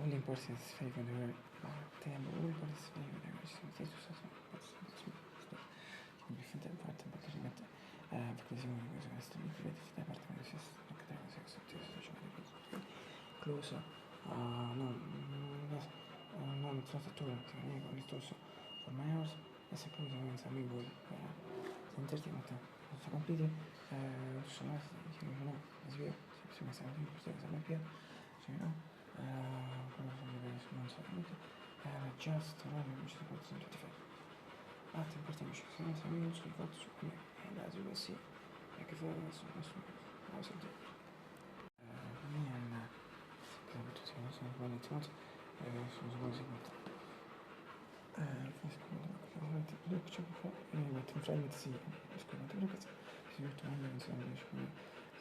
All important is favor the word. All important is favor the word. Different important perché si mette perché si muove questo estremamente da parte del sesso perché da questo close non trattatura non risorso for my hours e se poi sono senza mi vuoi entertainment so complete sono no svio si mi serve per stare sempre più so no non so just non ci si può semplificare importante ci sono sempre un sul fatto su come as you will see che fa adesso cosa dire niente che sono buoni tutti sono quasi look ciò che fa ma ti fai sì scusa perché si è tornato in sé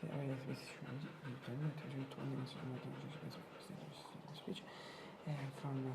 che aveva visto il premio che è tornato in sé ma non so se questo specie from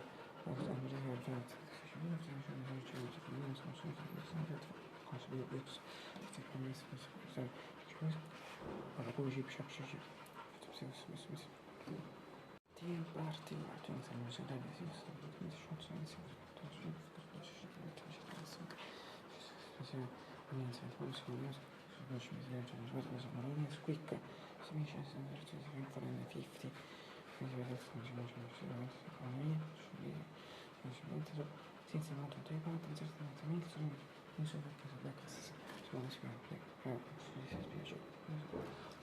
senza molto tempo certamente sono in sopra la casa sono sicuramente si spiace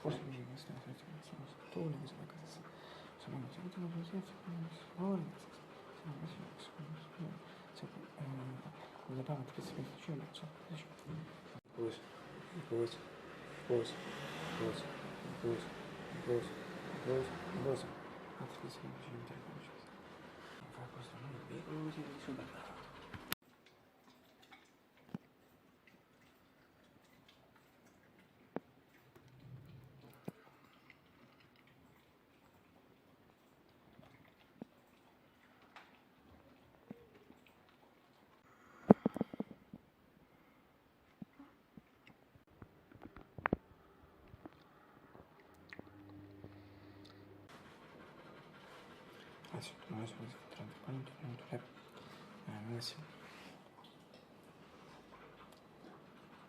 forse mi questa sono sottolineo che sono a casa sono così ora con la parte che si dice non so pause pause pause pause pause pause pause pause altri che si dice fa questo non è vero si dice adesso non so se 30 minuti